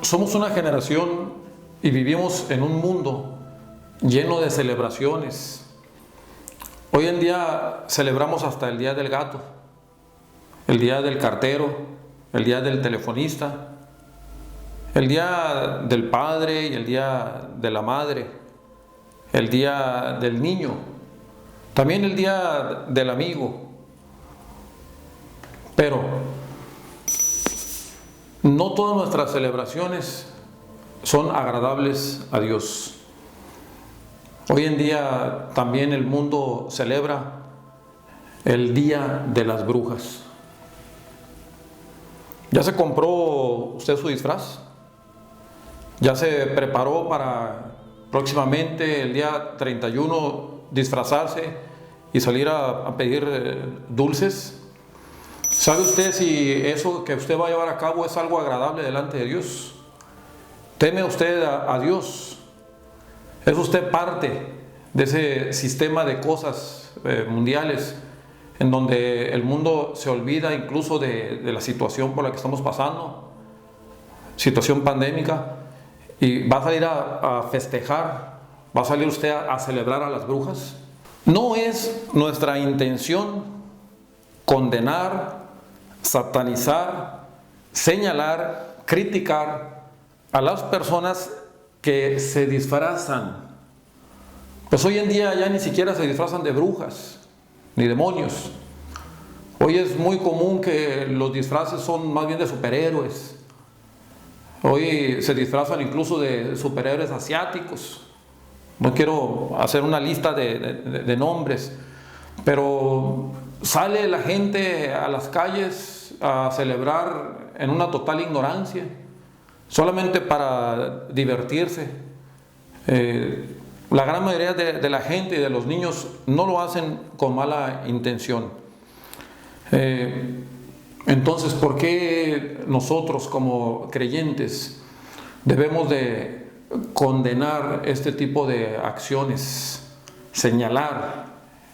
Somos una generación y vivimos en un mundo lleno de celebraciones. Hoy en día celebramos hasta el Día del Gato, el Día del Cartero, el Día del Telefonista, el Día del Padre y el Día de la Madre, el Día del Niño, también el Día del Amigo. Pero no todas nuestras celebraciones son agradables a Dios. Hoy en día también el mundo celebra el Día de las Brujas. ¿Ya se compró usted su disfraz? ¿Ya se preparó para próximamente el día 31 disfrazarse y salir a pedir dulces? ¿Sabe usted si eso que usted va a llevar a cabo es algo agradable delante de Dios? ¿Teme usted a Dios? ¿Es usted parte de ese sistema de cosas mundiales en donde el mundo se olvida incluso de la situación por la que estamos pasando, situación pandémica, y va a salir a festejar, va a salir usted a celebrar a las brujas? No es nuestra intención condenar, satanizar, señalar, criticar a las personas que se disfrazan. Pues hoy en día ya ni siquiera se disfrazan de brujas ni demonios. Hoy es muy común que los disfraces son más bien de superhéroes. Hoy se disfrazan incluso de superhéroes asiáticos. No quiero hacer una lista de nombres, pero sale la gente a las calles a celebrar en una total ignorancia, solamente para divertirse. La gran mayoría de la gente y de los niños no lo hacen con mala intención. Entonces, ¿por qué nosotros como creyentes debemos de condenar este tipo de acciones? Señalar,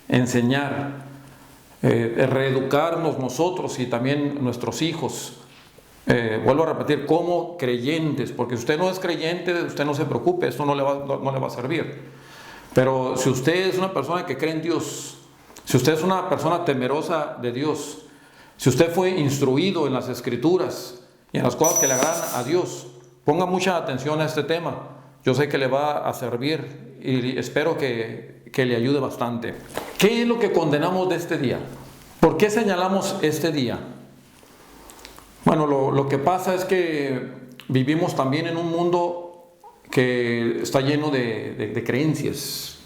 enseñar, reeducarnos nosotros y también nuestros hijos. Vuelvo a repetir, como creyentes, porque si usted no es creyente, usted no se preocupe, esto no le va a servir. Pero si usted es una persona que cree en Dios, si usted es una persona temerosa de Dios, si usted fue instruido en las Escrituras y en las cosas que le agradan a Dios, ponga mucha atención a este tema. Yo sé que le va a servir y espero que le ayude bastante. ¿Qué es lo que condenamos de este día? ¿Por qué señalamos este día? Bueno, lo que pasa es que vivimos también en un mundo que está lleno de creencias,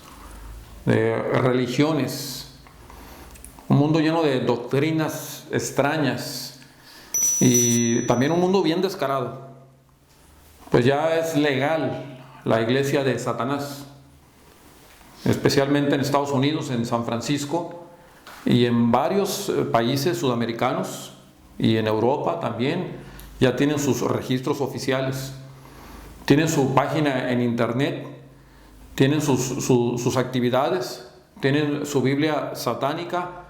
de religiones, un mundo lleno de doctrinas extrañas y también un mundo bien descarado. Pues ya es legal la iglesia de Satanás, especialmente en Estados Unidos, en San Francisco y en varios países sudamericanos. Y en Europa también ya tienen sus registros oficiales, tienen su página en internet, tienen sus actividades, tienen su Biblia satánica,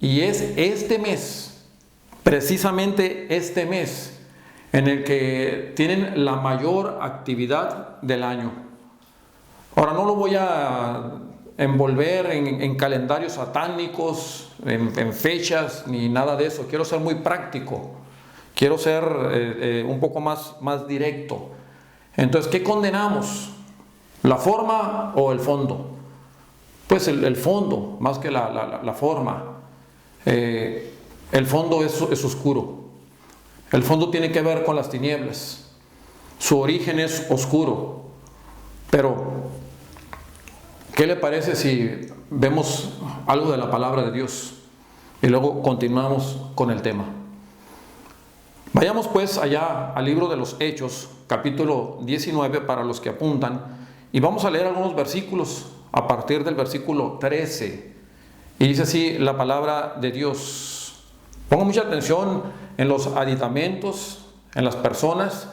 y es este mes, precisamente este mes, en el que tienen la mayor actividad del año. Ahora no lo voy a envolver en calendarios satánicos, en fechas, ni nada de eso. Quiero ser muy práctico, quiero ser un poco más directo. Entonces, ¿qué condenamos? ¿La forma o el fondo? Pues el fondo, más que la forma. El fondo es oscuro. El fondo tiene que ver con las tinieblas. Su origen es oscuro. Pero ¿qué le parece si vemos algo de la palabra de Dios y luego continuamos con el tema? Vayamos pues allá al libro de los Hechos, capítulo 19, para los que apuntan, y vamos a leer algunos versículos a partir del versículo 13. Y dice así la palabra de Dios. Ponga mucha atención en los aditamentos, en las personas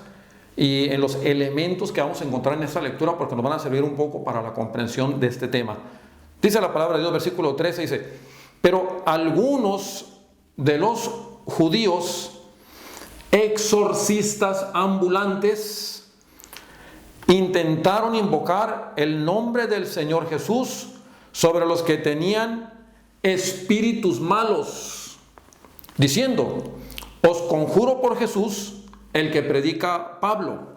y en los elementos que vamos a encontrar en esta lectura, porque nos van a servir un poco para la comprensión de este tema. Dice la palabra de Dios, versículo 13, dice: pero algunos de los judíos exorcistas ambulantes intentaron invocar el nombre del Señor Jesús sobre los que tenían espíritus malos, diciendo: os conjuro por Jesús, el que predica Pablo.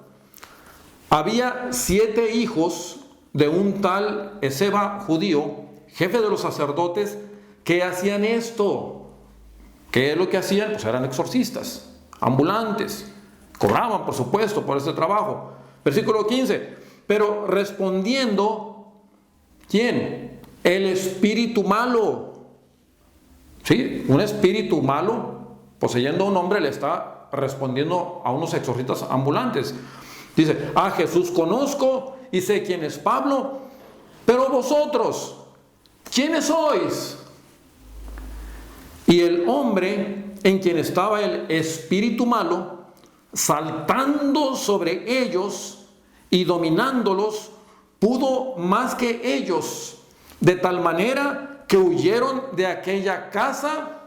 Había 7 hijos de un tal Esceva judío, jefe de los sacerdotes, que hacían esto. ¿Qué es lo que hacían? Pues eran exorcistas ambulantes, cobraban por supuesto por este trabajo. Versículo 15: pero respondiendo, ¿quién? El espíritu malo. ¿Sí? Un espíritu malo poseyendo a un hombre le está respondiendo a unos exorcistas ambulantes. Dice: a Jesús conozco y sé quién es Pablo, pero vosotros, ¿quiénes sois? Y el hombre en quien estaba el espíritu malo, saltando sobre ellos y dominándolos, pudo más que ellos, de tal manera que huyeron de aquella casa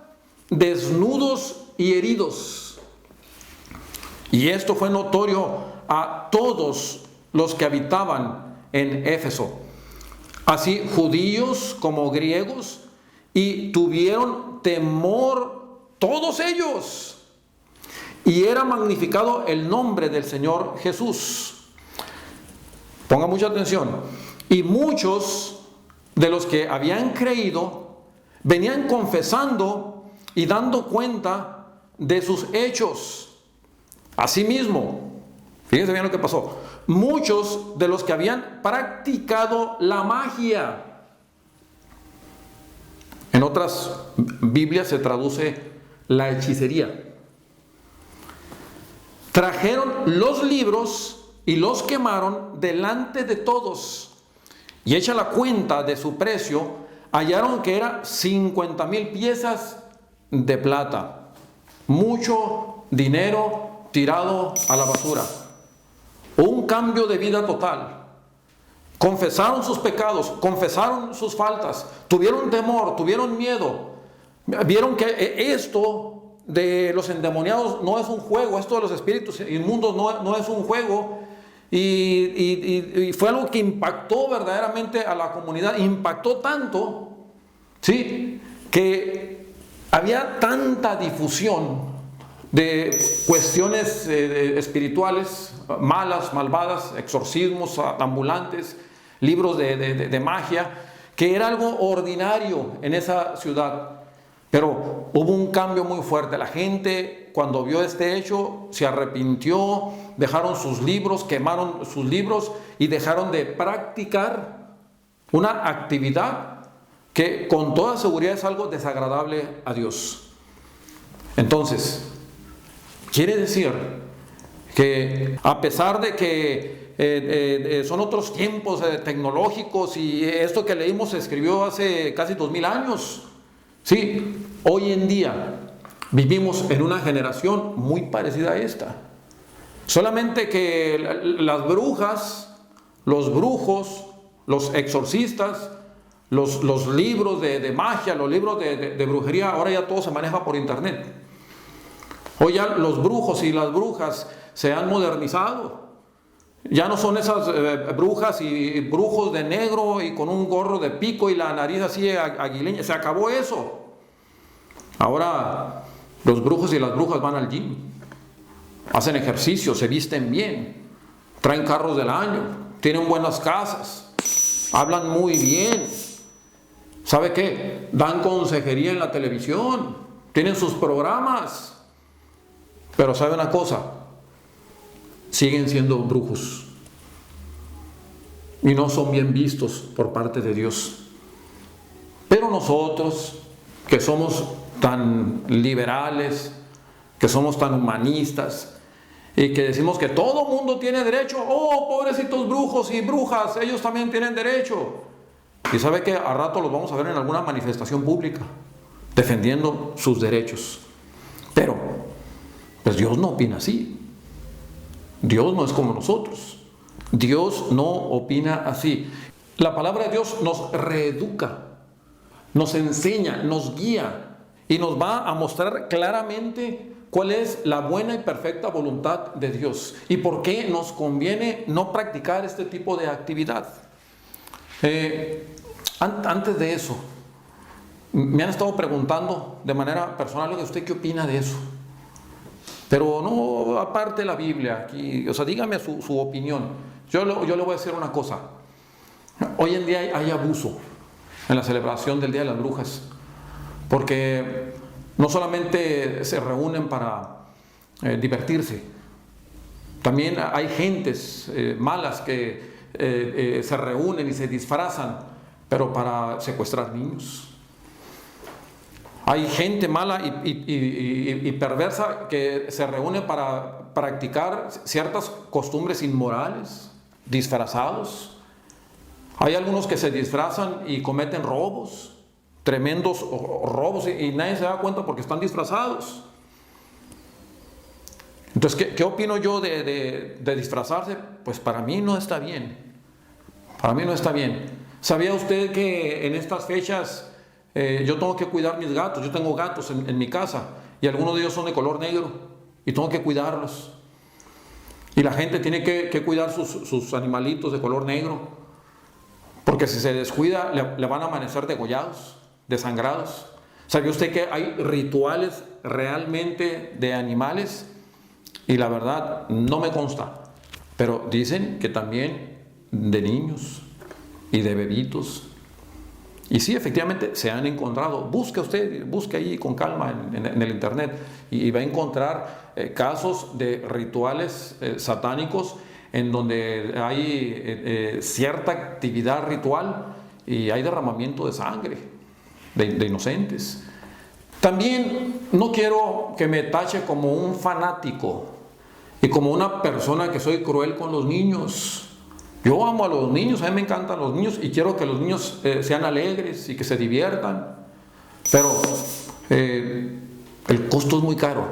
desnudos y heridos. Y esto fue notorio a todos los que habitaban en Éfeso, así judíos como griegos, y tuvieron temor todos ellos. Y era magnificado el nombre del Señor Jesús. Ponga mucha atención. Y muchos de los que habían creído venían confesando y dando cuenta de sus hechos. Asimismo, fíjense bien lo que pasó. Muchos de los que habían practicado la magia. En otras Biblias se traduce la hechicería. Trajeron los libros y los quemaron delante de todos. Y hecha la cuenta de su precio, hallaron que era 50,000 piezas de plata. Mucho dinero tirado a la basura. Un cambio de vida total. Confesaron sus pecados, confesaron sus faltas, tuvieron temor, tuvieron miedo. Vieron que esto de los endemoniados no es un juego, esto de los espíritus inmundos no es un juego. Y fue algo que impactó verdaderamente a la comunidad. Impactó tanto, ¿sí?, que había tanta difusión de cuestiones espirituales malas, malvadas, exorcismos ambulantes, libros de magia, que era algo ordinario en esa ciudad. Pero hubo un cambio muy fuerte. La gente, cuando vio este hecho, se arrepintió, dejaron sus libros, quemaron sus libros y dejaron de practicar una actividad que con toda seguridad es algo desagradable a Dios. Entonces, quiere decir que a pesar de que son otros tiempos tecnológicos, y esto que leímos se escribió hace casi 2000 años, sí, hoy en día vivimos en una generación muy parecida a esta. Solamente que las brujas, los brujos, los exorcistas, los libros de magia, los libros de brujería, ahora ya todo se maneja por internet. Hoy ya los brujos y las brujas se han modernizado. Ya no son esas brujas y brujos de negro y con un gorro de pico y la nariz así aguileña. Se acabó eso. Ahora los brujos y las brujas van al gym, hacen ejercicio, se visten bien, traen carros del año, tienen buenas casas, hablan muy bien. ¿Sabe qué? Dan consejería en la televisión, tienen sus programas. Pero ¿sabe una cosa? Siguen siendo brujos y no son bien vistos por parte de Dios. Pero nosotros, que somos tan liberales, que somos tan humanistas y que decimos que todo mundo tiene derecho, oh, pobrecitos brujos y brujas, ellos también tienen derecho. Y sabe que a rato los vamos a ver en alguna manifestación pública defendiendo sus derechos. Pero pues Dios no opina así. Dios no es como nosotros. Dios no opina así. La palabra de Dios nos reeduca, nos enseña, nos guía y nos va a mostrar claramente cuál es la buena y perfecta voluntad de Dios y por qué nos conviene no practicar este tipo de actividad. Antes de eso, me han estado preguntando de manera personal, ¿usted qué opina de eso? Pero no aparte de la Biblia, aquí, o sea, dígame su opinión. Yo le voy a decir una cosa. Hoy en día hay abuso en la celebración del Día de las Brujas, porque no solamente se reúnen para divertirse, también hay gentes malas que se reúnen y se disfrazan, pero para secuestrar niños. Hay gente mala y perversa que se reúne para practicar ciertas costumbres inmorales, disfrazados. Hay algunos que se disfrazan y cometen robos, tremendos robos, y nadie se da cuenta porque están disfrazados. Entonces, ¿qué opino yo de disfrazarse? Pues para mí no está bien. Para mí no está bien. ¿Sabía usted que en estas fechas yo tengo que cuidar mis gatos? Yo tengo gatos en mi casa y algunos de ellos son de color negro y tengo que cuidarlos. Y la gente tiene que cuidar sus animalitos de color negro, porque si se descuida le van a amanecer degollados, desangrados. ¿Sabía usted que hay rituales realmente de animales? Y la verdad no me consta, pero dicen que también de niños y de bebitos. Y sí, efectivamente se han encontrado. Busque ahí con calma en el internet y va a encontrar casos de rituales satánicos en donde hay cierta actividad ritual y hay derramamiento de sangre de inocentes. También no quiero que me tache como un fanático y como una persona que soy cruel con los niños. Yo amo a los niños, a mí me encantan los niños y quiero que los niños sean alegres y que se diviertan, pero el costo es muy caro.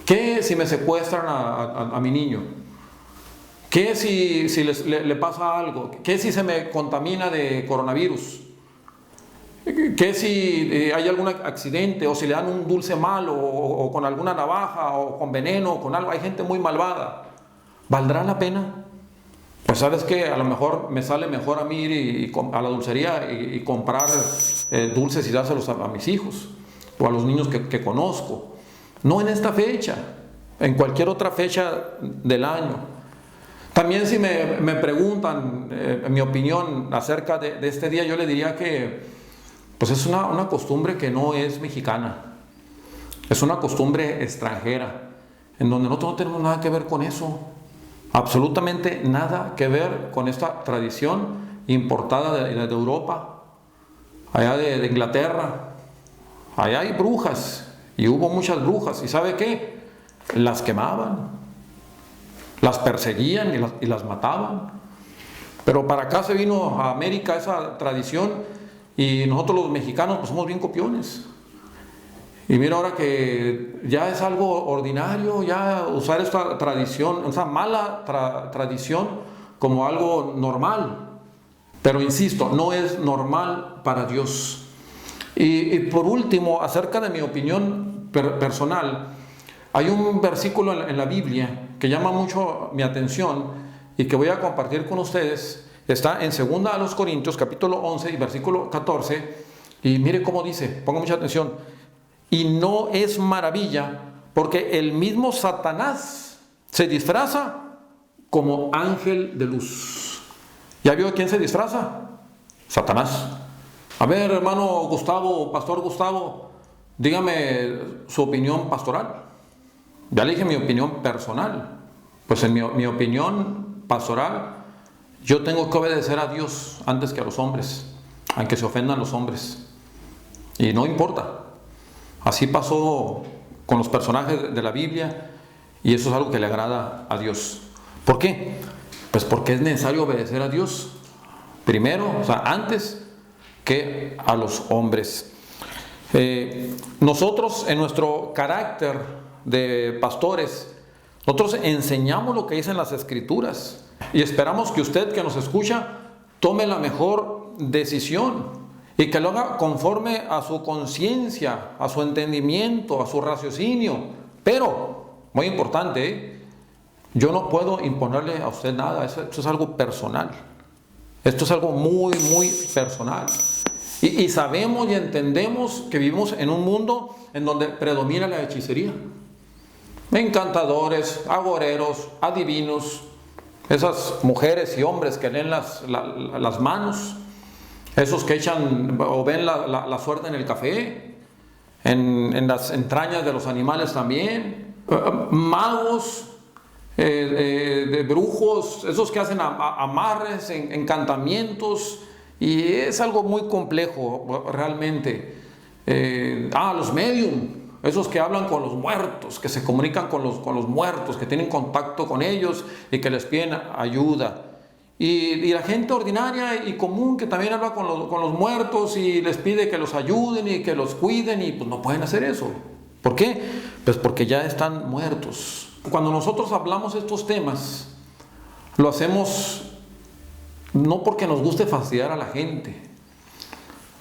¿Qué si me secuestran a mi niño? ¿Qué si le pasa algo? ¿Qué si se me contamina de coronavirus? ¿Qué si hay algún accidente o si le dan un dulce malo o con alguna navaja o con veneno o con algo? Hay gente muy malvada. ¿Valdrá la pena? Pues sabes que a lo mejor me sale mejor a mí ir a la dulcería y comprar dulces y dárselos a mis hijos o a los niños que conozco. No en esta fecha, en cualquier otra fecha del año. También si me preguntan mi opinión acerca de este día, yo le diría que pues es una costumbre que no es mexicana. Es una costumbre extranjera, en donde nosotros no tenemos nada que ver con eso. Absolutamente nada que ver con esta tradición importada de Europa, allá de Inglaterra. Allá hay brujas y hubo muchas brujas. ¿Y sabe qué? Las quemaban, las perseguían y las mataban. Pero para acá se vino a América esa tradición y nosotros los mexicanos pues somos bien copiones. Y mira ahora que ya es algo ordinario, ya usar esta tradición, esa mala tradición como algo normal. Pero insisto, no es normal para Dios. Y por último, acerca de mi opinión personal, hay un versículo en la Biblia que llama mucho mi atención y que voy a compartir con ustedes. Está en 2 Corintios capítulo 11 y versículo 14. Y mire cómo dice, ponga mucha atención. Y no es maravilla, porque el mismo Satanás se disfraza como ángel de luz. ¿Ya vio quién se disfraza? Satanás. A ver, hermano Gustavo, pastor Gustavo, dígame su opinión pastoral. Ya le dije mi opinión personal. Pues en mi opinión pastoral, yo tengo que obedecer a Dios antes que a los hombres, aunque se ofendan los hombres. Y no importa. Así pasó con los personajes de la Biblia y eso es algo que le agrada a Dios. ¿Por qué? Pues porque es necesario obedecer a Dios primero, o sea, antes que a los hombres. Nosotros en nuestro carácter de pastores, nosotros enseñamos lo que dicen las Escrituras y esperamos que usted que nos escucha tome la mejor decisión y que lo haga conforme a su conciencia, a su entendimiento, a su raciocinio. Pero, muy importante, yo no puedo imponerle a usted nada, esto es algo personal. Esto es algo muy, muy personal. Y sabemos y entendemos que vivimos en un mundo en donde predomina la hechicería. Encantadores, agoreros, adivinos, esas mujeres y hombres que leen las manos, esos que echan o ven la suerte en el café, en las entrañas de los animales también, magos, de brujos, esos que hacen amarres, encantamientos, y es algo muy complejo realmente. Los medium, esos que hablan con los muertos, que se comunican con los muertos, que tienen contacto con ellos y que les piden ayuda. Y la gente ordinaria y común que también habla con los muertos y les pide que los ayuden y que los cuiden, y pues no pueden hacer eso. ¿Por qué? Pues porque ya están muertos. Cuando nosotros hablamos de estos temas, lo hacemos no porque nos guste fastidiar a la gente,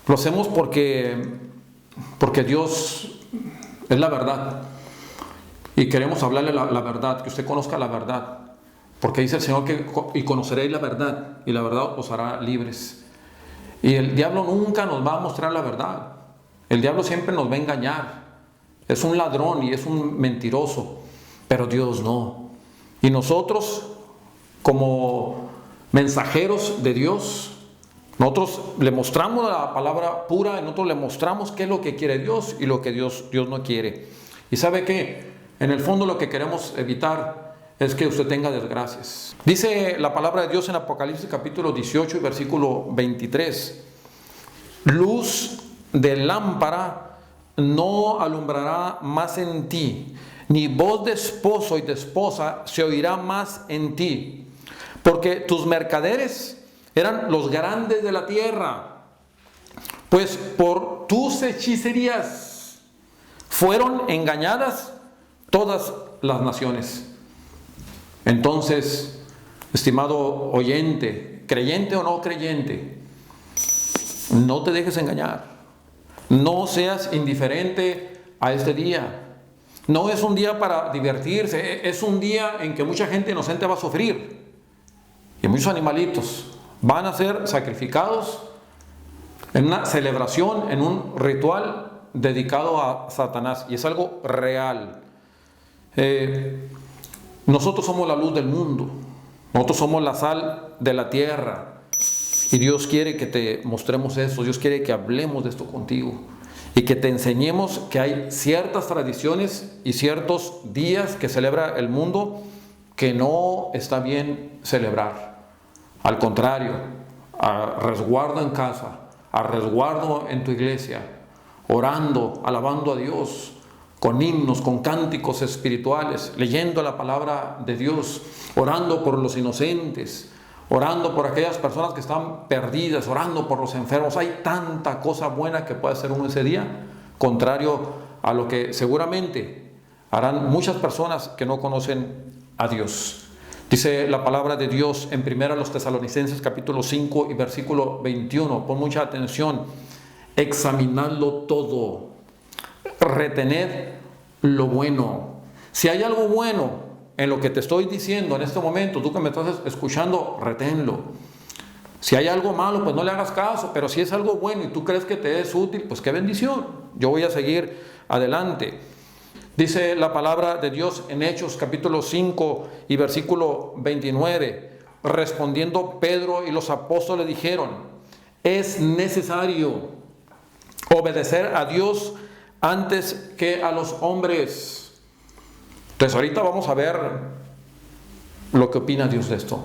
lo hacemos porque Dios es la verdad y queremos hablarle la verdad, que usted conozca la verdad, porque dice el Señor y conoceréis la verdad y la verdad os hará libres. Y el diablo nunca nos va a mostrar la verdad, el diablo siempre nos va a engañar, es un ladrón y es un mentiroso, pero Dios no. Y nosotros, como mensajeros de Dios, nosotros le mostramos la palabra pura y nosotros le mostramos qué es lo que quiere Dios y lo que Dios no quiere. Y sabe que en el fondo lo que queremos evitar es que usted tenga desgracias. Dice la palabra de Dios en Apocalipsis capítulo 18 y versículo 23: luz de lámpara no alumbrará más en ti, ni voz de esposo y de esposa se oirá más en ti, porque tus mercaderes eran los grandes de la tierra, pues por tus hechicerías fueron engañadas todas las naciones. Entonces, estimado oyente, creyente o no creyente, no te dejes engañar, no seas indiferente a este día. No es un día para divertirse, es un día en que mucha gente inocente va a sufrir y muchos animalitos van a ser sacrificados en una celebración, en un ritual dedicado a Satanás, y es algo real. Nosotros somos la luz del mundo, nosotros somos la sal de la tierra, y Dios quiere que te mostremos eso, Dios quiere que hablemos de esto contigo y que te enseñemos que hay ciertas tradiciones y ciertos días que celebra el mundo que no está bien celebrar. Al contrario, a resguardo en casa, a resguardo en tu iglesia, orando, alabando a Dios, con himnos, con cánticos espirituales, leyendo la palabra de Dios, orando por los inocentes, orando por aquellas personas que están perdidas, orando por los enfermos. Hay tanta cosa buena que puede hacer uno ese día, contrario a lo que seguramente harán muchas personas que no conocen a Dios. Dice la palabra de Dios en 1 Tesalonicenses capítulo 5 y versículo 21. Pon mucha atención. Examinadlo todo, retened lo bueno. Si hay algo bueno en lo que te estoy diciendo en este momento, tú que me estás escuchando, reténlo. Si hay algo malo, pues no le hagas caso, pero si es algo bueno y tú crees que te es útil, pues qué bendición. Yo voy a seguir adelante. Dice la palabra de Dios en Hechos capítulo 5 y versículo 29. Respondiendo Pedro y los apóstoles dijeron: es necesario obedecer a Dios antes que a los hombres. Entonces ahorita vamos a ver lo que opina Dios de esto.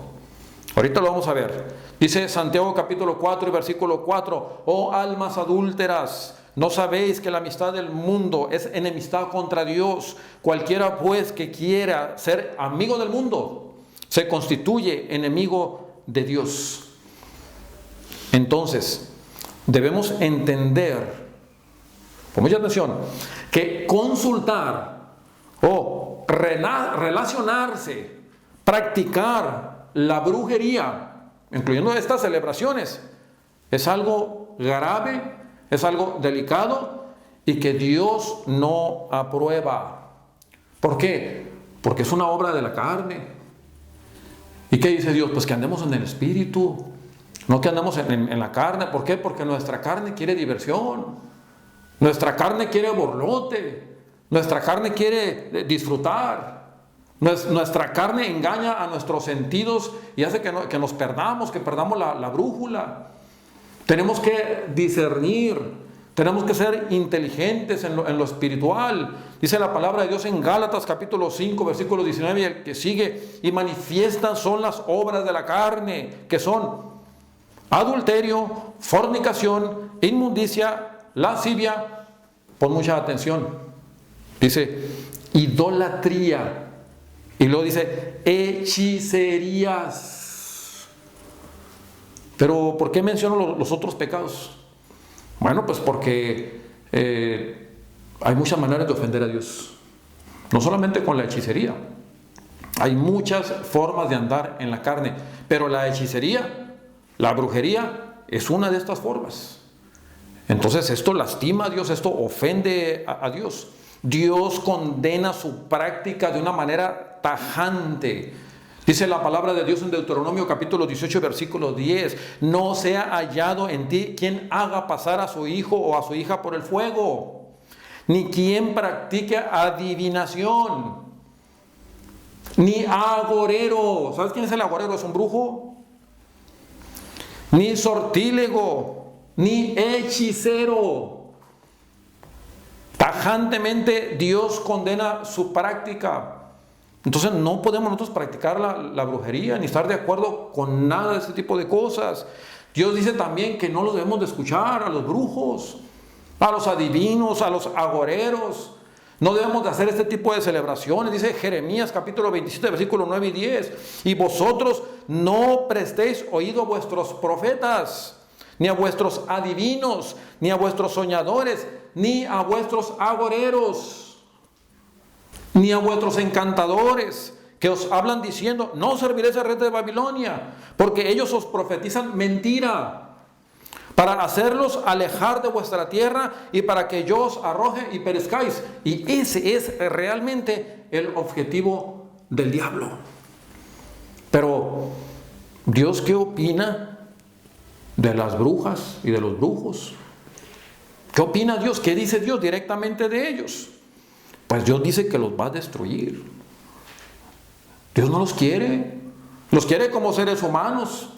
Ahorita lo vamos a ver. Dice Santiago capítulo 4 y versículo 4: oh almas adúlteras, ¿no sabéis que la amistad del mundo es enemistad contra Dios? Cualquiera pues que quiera ser amigo del mundo se constituye enemigo de Dios. Entonces, debemos entender, con mucha atención, que consultar o relacionarse, practicar la brujería, incluyendo estas celebraciones, es algo grave, es algo delicado y que Dios no aprueba. ¿Por qué? Porque es una obra de la carne. ¿Y qué dice Dios? Pues que andemos en el Espíritu, no que andemos en la carne. ¿Por qué? Porque nuestra carne quiere diversión, nuestra carne quiere borlote, nuestra carne quiere disfrutar. Nuestra carne engaña a nuestros sentidos y hace que nos perdamos, que perdamos la brújula. Tenemos que discernir, tenemos que ser inteligentes en lo espiritual. Dice la palabra de Dios en Gálatas capítulo 5, versículo 19 y el que sigue: y manifiestas son las obras de la carne, que son adulterio, fornicación, inmundicia, lascivia. Pon mucha atención. Dice idolatría. Y luego dice hechicerías. Pero ¿por qué menciono los otros pecados? Bueno, pues porque hay muchas maneras de ofender a Dios. No solamente con la hechicería. Hay muchas formas de andar en la carne. Pero la hechicería, la brujería, es una de estas formas. Entonces esto lastima a Dios, esto ofende a Dios. Dios condena su práctica de una manera tajante. Dice la palabra de Dios en Deuteronomio capítulo 18 versículo 10: no sea hallado en ti quien haga pasar a su hijo o a su hija por el fuego, ni quien practique adivinación, ni agorero. ¿Sabes quién es el agorero? Es un brujo. Ni sortílego, ni hechicero. Tajantemente Dios condena su práctica. Entonces no podemos nosotros practicar la brujería ni estar de acuerdo con nada de ese tipo de cosas. Dios dice también que no los debemos de escuchar a los brujos, a los adivinos, a los agoreros. No debemos de hacer este tipo de celebraciones. Dice Jeremías capítulo 27 versículos 9 y 10: y vosotros no prestéis oído a vuestros profetas, ni a vuestros adivinos, ni a vuestros soñadores, ni a vuestros agoreros, ni a vuestros encantadores, que os hablan diciendo: no serviréis al rey de Babilonia, porque ellos os profetizan mentira, para hacerlos alejar de vuestra tierra y para que yo os arroje y perezcáis. Y ese es realmente el objetivo del diablo. Pero ¿Dios qué opina de las brujas y de los brujos? ¿Qué opina Dios? ¿Qué dice Dios directamente de ellos? Pues Dios dice que los va a destruir. Dios no los quiere como seres humanos,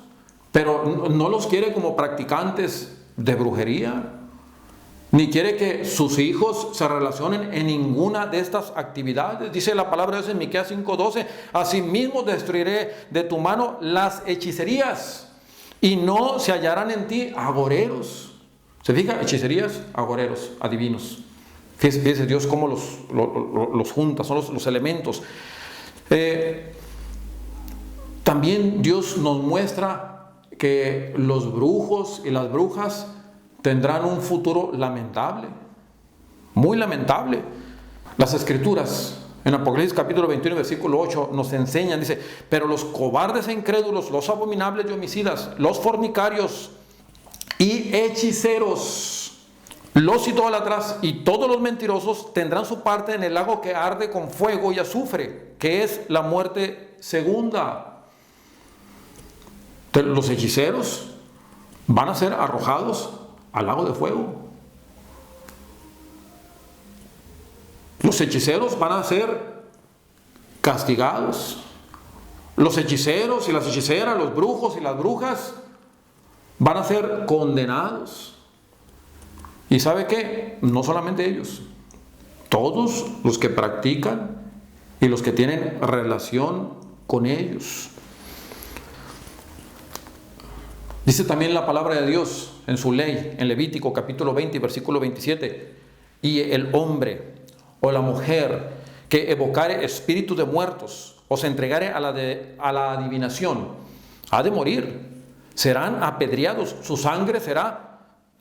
pero no los quiere como practicantes de brujería, ni quiere que sus hijos se relacionen en ninguna de estas actividades. Dice la palabra de Dios en Miqueas 5:12: asimismo destruiré de tu mano las hechicerías, y no se hallarán en ti agoreros. ¿Se fija? Hechicerías, agoreros, adivinos. Fíjese Dios cómo los junta, son los elementos. También Dios nos muestra que los brujos y las brujas tendrán un futuro lamentable, muy lamentable. Las Escrituras en Apocalipsis capítulo 21 versículo 8 nos enseñan, dice: pero los cobardes e incrédulos, los abominables y homicidas, los fornicarios y hechiceros, los idólatras y todos los mentirosos tendrán su parte en el lago que arde con fuego y azufre, que es la muerte segunda. Los hechiceros van a ser arrojados al lago de fuego. Los hechiceros van a ser castigados. Los hechiceros y las hechiceras, los brujos y las brujas van a ser condenados. ¿Y sabe qué? No solamente ellos, todos los que practican y los que tienen relación con ellos. Dice también la palabra de Dios en su ley, en Levítico capítulo 20, versículo 27: y el hombre o la mujer que evocare espíritus de muertos o se entregare a la adivinación, ha de morir, serán apedreados, su sangre será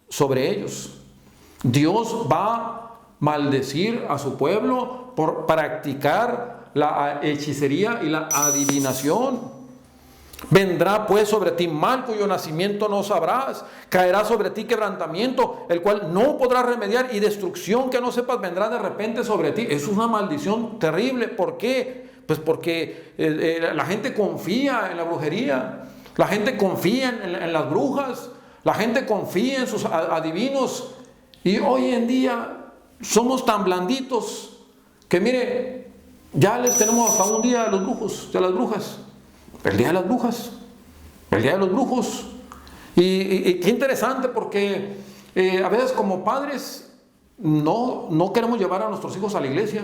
sobre ellos. Dios va a maldecir a su pueblo por practicar la hechicería y la adivinación. Vendrá pues sobre ti mal cuyo nacimiento no sabrás. Caerá sobre ti quebrantamiento, el cual no podrás remediar, y destrucción que no sepas vendrá de repente sobre ti. Es una maldición terrible. ¿Por qué? Pues porque la gente confía en la brujería. La gente confía en las brujas. La gente confía en sus adivinos. Y hoy en día somos tan blanditos que mire, ya les tenemos hasta un día a los brujos, a las brujas. El día de las brujas, el día de los brujos. Y qué interesante, porque a veces como padres no queremos llevar a nuestros hijos a la iglesia.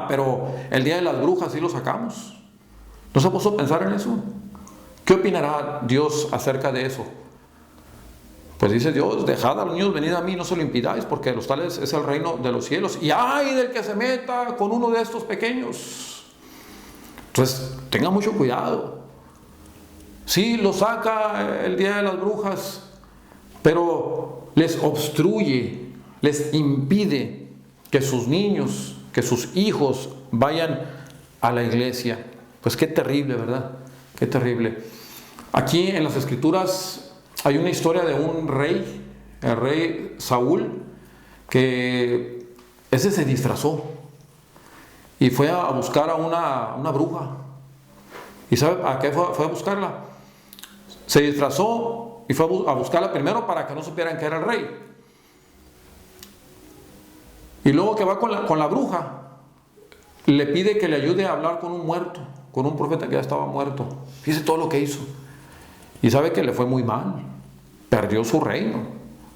Pero el día de las brujas sí lo sacamos. ¿No se ha puesto a pensar en eso? ¿Qué opinará Dios acerca de eso? Pues dice Dios: dejad a los niños venir a mí, no se lo impidáis, porque de los tales es el reino de los cielos. Y ¡ay del que se meta con uno de estos pequeños! Entonces, tenga mucho cuidado. Sí, lo saca el día de las brujas, pero les obstruye, les impide que sus niños, que sus hijos vayan a la iglesia. Pues qué terrible, ¿verdad? Qué terrible. Aquí en las Escrituras hay una historia de un rey, el rey Saúl, que ese se disfrazó y fue a buscar a una bruja. ¿Y sabe a qué fue a buscarla? Se disfrazó y fue a buscarla primero para que no supieran que era el rey. Y luego que va con la bruja, le pide que le ayude a hablar con un muerto, con un profeta que ya estaba muerto. Fíjese todo lo que hizo. Y sabe que le fue muy mal. Perdió su reino.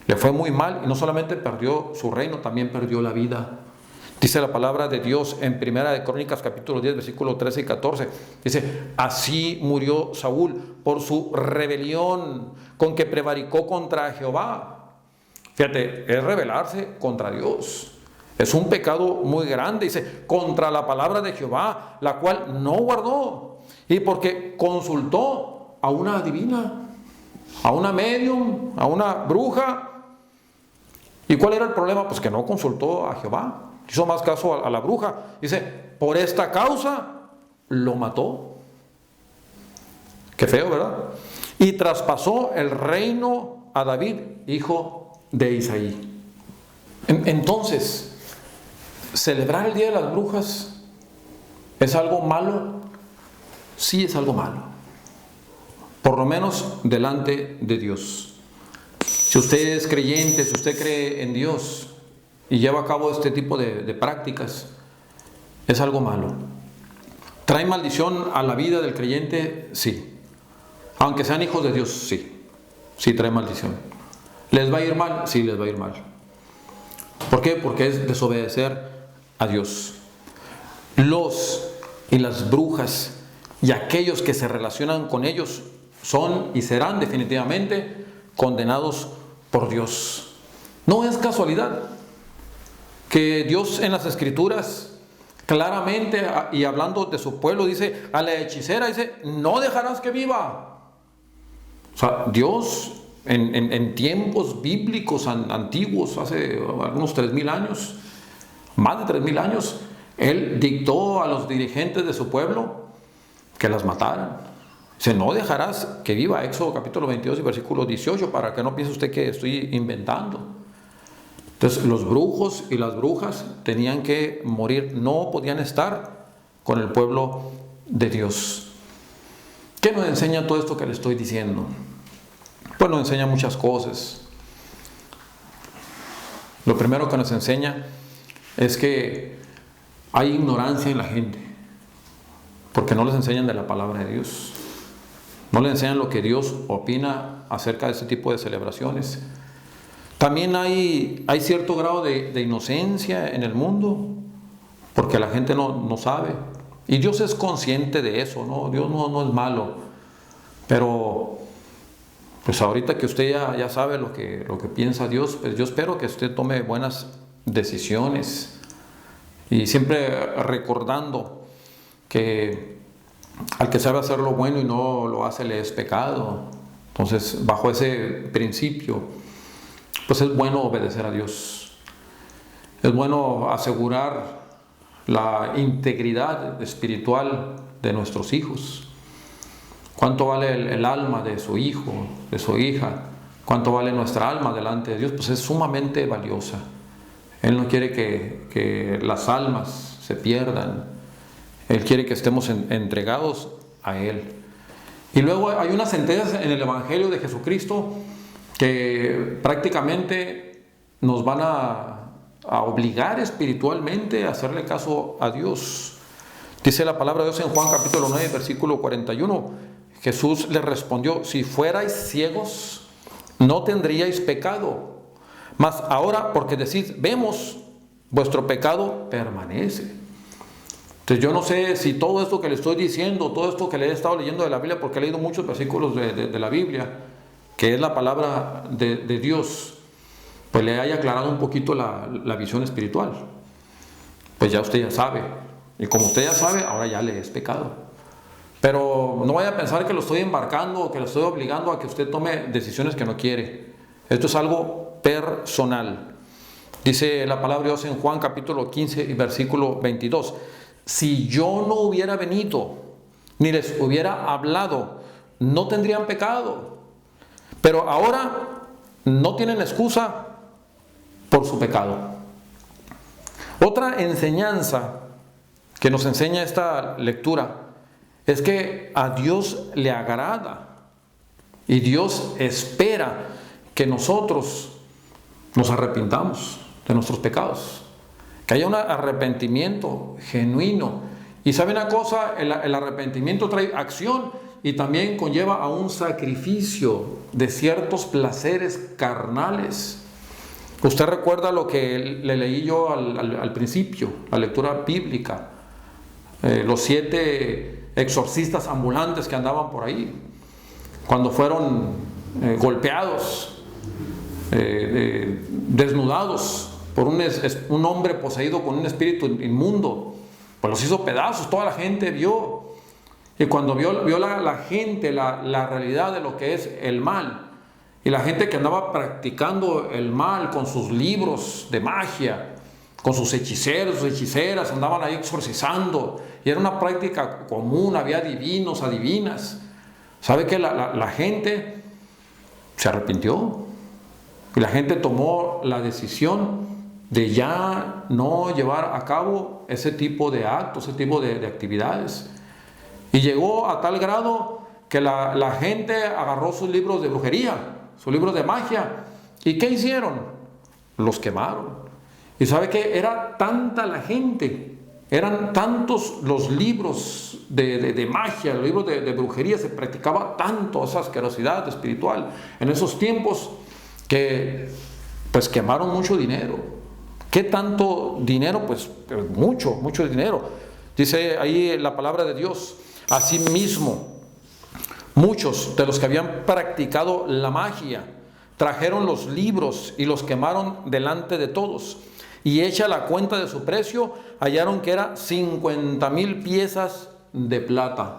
Le fue muy mal, y no solamente perdió su reino, también perdió la vida. Dice la palabra de Dios en Primera de Crónicas capítulo 10 versículos 13 y 14. Dice: así murió Saúl por su rebelión con que prevaricó contra Jehová. Fíjate, es rebelarse contra Dios. Es un pecado muy grande. Dice: contra la palabra de Jehová, la cual no guardó. Y porque consultó a una adivina, a una medium, a una bruja. ¿Y cuál era el problema? Pues que no consultó a Jehová. Hizo más caso a la bruja. Dice: por esta causa lo mató. Qué feo, ¿verdad? Y traspasó el reino a David, hijo de Isaí. Entonces, ¿celebrar el Día de las Brujas es algo malo? Sí, es algo malo. Por lo menos delante de Dios. Si usted es creyente, si usted cree en Dios y lleva a cabo este tipo de prácticas, es algo malo. ¿Trae maldición a la vida del creyente? Sí. Aunque sean hijos de Dios, sí. Sí trae maldición. ¿Les va a ir mal? Sí, les va a ir mal. ¿Por qué? Porque es desobedecer a Dios. Los y las brujas y aquellos que se relacionan con ellos son y serán definitivamente condenados por Dios. No es casualidad que Dios en las Escrituras claramente, y hablando de su pueblo, dice a la hechicera, dice: no dejarás que viva. O sea, Dios en tiempos bíblicos antiguos, hace algunos 3,000 años, más de 3,000 años, Él dictó a los dirigentes de su pueblo que las mataran. Dice: no dejarás que viva. Éxodo capítulo 22 y versículo 18, para que no piense usted que estoy inventando. Entonces, los brujos y las brujas tenían que morir, no podían estar con el pueblo de Dios. ¿Qué nos enseña todo esto que le estoy diciendo? Pues nos enseña muchas cosas. Lo primero que nos enseña es que hay ignorancia en la gente, porque no les enseñan de la palabra de Dios. No les enseñan lo que Dios opina acerca de este tipo de celebraciones. También hay cierto grado de inocencia en el mundo, porque la gente no sabe. Y Dios es consciente de eso, ¿no? Dios no es malo. Pero, pues ahorita que usted ya sabe lo que piensa Dios, pues yo espero que usted tome buenas decisiones. Y siempre recordando que al que sabe hacer lo bueno y no lo hace, le es pecado. Entonces, bajo ese principio, pues es bueno obedecer a Dios. Es bueno asegurar la integridad espiritual de nuestros hijos. ¿Cuánto vale el alma de su hijo, de su hija? ¿Cuánto vale nuestra alma delante de Dios? Pues es sumamente valiosa. Él no quiere que las almas se pierdan. Él quiere que estemos entregados a Él. Y luego hay unas sentencias en el Evangelio de Jesucristo que prácticamente nos van a obligar espiritualmente a hacerle caso a Dios. Dice la palabra de Dios en Juan capítulo 9, versículo 41. Jesús les respondió: si fuerais ciegos, no tendríais pecado. Mas ahora, porque decís, vemos, vuestro pecado permanece. Entonces yo no sé si todo esto que le estoy diciendo, todo esto que le he estado leyendo de la Biblia, porque he leído muchos versículos de la Biblia, que es la palabra de Dios, pues le haya aclarado un poquito la visión espiritual. Pues ya usted ya sabe. Y como usted ya sabe, ahora ya le es pecado. Pero no vaya a pensar que lo estoy embarcando o que lo estoy obligando a que usted tome decisiones que no quiere. Esto es algo personal. Dice la palabra de Dios en Juan capítulo 15 y versículo 22. Si yo no hubiera venido ni les hubiera hablado, no tendrían pecado. Pero ahora no tienen excusa por su pecado. Otra enseñanza que nos enseña esta lectura es que a Dios le agrada y Dios espera que nosotros nos arrepintamos de nuestros pecados, que haya un arrepentimiento genuino. Y sabe una cosa, el arrepentimiento trae acción y también conlleva a un sacrificio de ciertos placeres carnales. Usted recuerda lo que le leí yo al principio, la lectura bíblica, los 7 exorcistas ambulantes que andaban por ahí, cuando fueron golpeados, desnudados por un hombre poseído con un espíritu inmundo, pues los hizo pedazos, toda la gente vio. Y cuando vio la gente la realidad de lo que es el mal, y la gente que andaba practicando el mal con sus libros de magia, con sus hechiceros, sus hechiceras, andaban ahí exorcizando, y era una práctica común, había adivinos, adivinas. ¿Sabe que la gente se arrepintió? Y la gente tomó la decisión de ya no llevar a cabo ese tipo de actos, ese tipo de actividades. Y llegó a tal grado que la gente agarró sus libros de brujería, sus libros de magia. ¿Y qué hicieron? Los quemaron. Y sabe que era tanta la gente, eran tantos los libros de magia, los libros de brujería, se practicaba tanto esa asquerosidad espiritual en esos tiempos que pues quemaron mucho dinero. ¿Qué tanto dinero? Pues mucho dinero. Dice ahí la palabra de Dios: asimismo, muchos de los que habían practicado la magia trajeron los libros y los quemaron delante de todos. Y hecha la cuenta de su precio, hallaron que era 50,000 piezas de plata.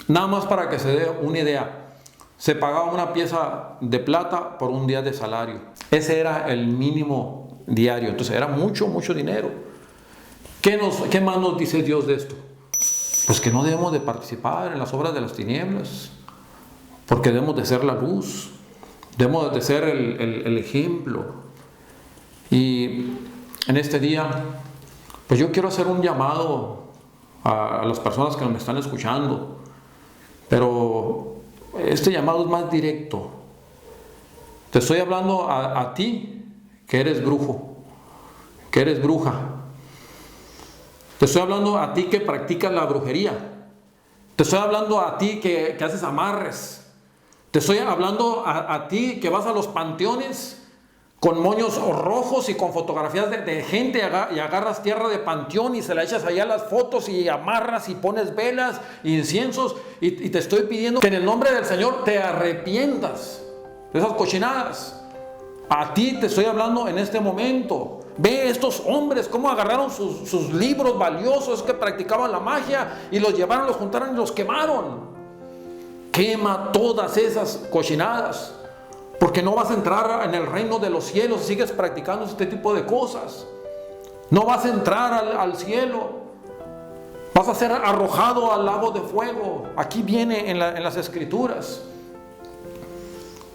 Nada más para que se dé una idea, se pagaba una pieza de plata por un día de salario. Ese era el mínimo diario. Entonces era mucho dinero. ¿Qué más nos dice Dios de esto? Pues que no debemos de participar en las obras de las tinieblas, porque debemos de ser la luz, debemos de ser el ejemplo. Y en este día, pues yo quiero hacer un llamado a las personas que me están escuchando, pero este llamado es más directo. Te estoy hablando a ti que eres brujo, que eres bruja. Te estoy hablando a ti que practicas la brujería. Te estoy hablando a ti que haces amarres. Te estoy hablando a ti que vas a los panteones con moños rojos y con fotografías de gente y agarras tierra de panteón y se la echas allá las fotos y amarras y pones velas, inciensos, y te estoy pidiendo que en el nombre del Señor te arrepientas de esas cochinadas. A ti te estoy hablando en este momento. Ve estos hombres cómo agarraron sus libros valiosos que practicaban la magia y los llevaron, los juntaron y los quemaron. Quema todas esas cochinadas, porque no vas a entrar en el reino de los cielos si sigues practicando este tipo de cosas. No vas a entrar al cielo. Vas a ser arrojado al lago de fuego. Aquí viene en las Escrituras.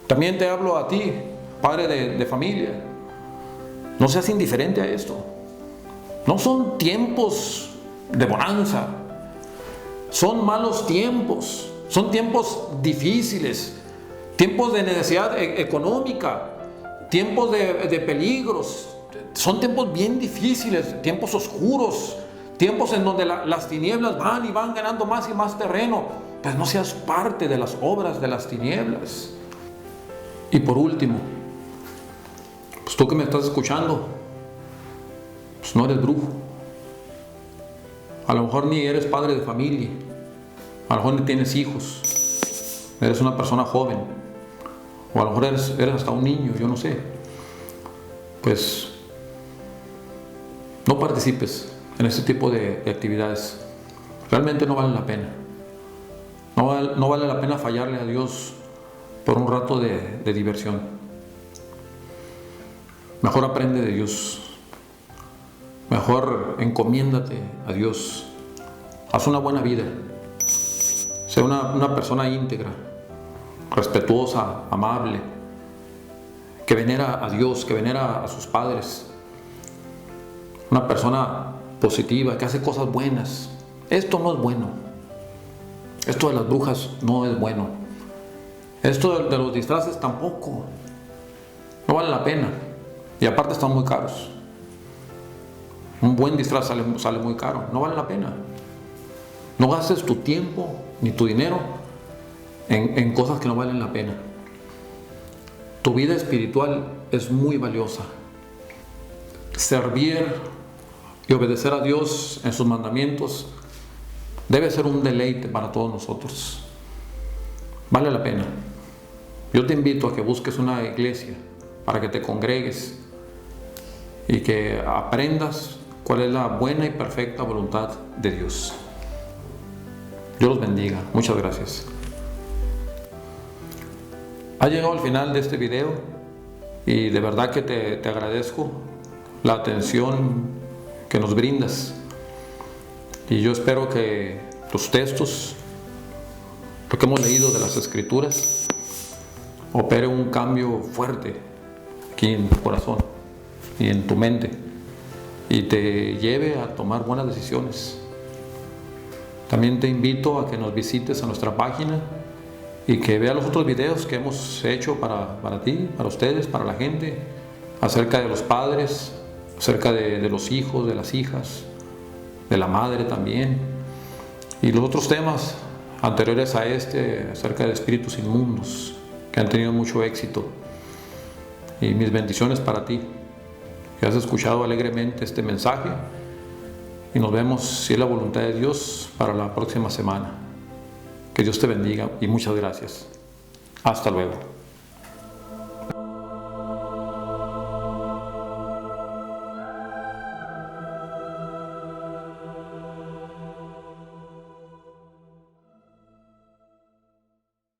También te hablo a ti, padre de familia. No seas indiferente a esto. No son tiempos de bonanza. Son malos tiempos. Son tiempos difíciles. Tiempos de necesidad económica. Tiempos de peligros. Son tiempos bien difíciles. Tiempos oscuros. Tiempos en donde las tinieblas van y van ganando más y más terreno. Pues no seas parte de las obras de las tinieblas. Y por último, pues tú que me estás escuchando, pues no eres brujo. A lo mejor ni eres padre de familia. A lo mejor ni tienes hijos. Eres una persona joven. O a lo mejor eres hasta un niño, yo no sé. Pues no participes en este tipo de actividades. Realmente no vale la pena. No vale la pena fallarle a Dios por un rato de diversión. Mejor aprende de Dios. Mejor encomiéndate a Dios. Haz una buena vida. Sé una persona íntegra, respetuosa, amable, que venera a Dios, que venera a sus padres. Una persona positiva, que hace cosas buenas. Esto no es bueno. Esto de las brujas no es bueno. Esto de los disfraces tampoco. No vale la pena. Y aparte están muy caros. Un buen disfraz sale muy caro. No vale la pena. No gastes tu tiempo ni tu dinero en cosas que no valen la pena. Tu vida espiritual es muy valiosa. Servir y obedecer a Dios en sus mandamientos debe ser un deleite para todos nosotros. Vale la pena. Yo te invito a que busques una iglesia para que te congregues y que aprendas cuál es la buena y perfecta voluntad de Dios. Dios los bendiga. Muchas gracias. Ha llegado al final de este video y de verdad que te agradezco la atención que nos brindas. Y yo espero que los textos, lo que hemos leído de las Escrituras, opere un cambio fuerte aquí en tu corazón y en tu mente y te lleve a tomar buenas decisiones. También te invito a que nos visites a nuestra página y que veas los otros videos que hemos hecho para ti, para ustedes, para la gente, acerca de los padres, acerca de los hijos, de las hijas, de la madre también, y los otros temas anteriores a este, acerca de espíritus inmundos, que han tenido mucho éxito. Y mis bendiciones para ti, que has escuchado alegremente este mensaje, y nos vemos, si es la voluntad de Dios, para la próxima semana. Que Dios te bendiga y muchas gracias. Hasta luego.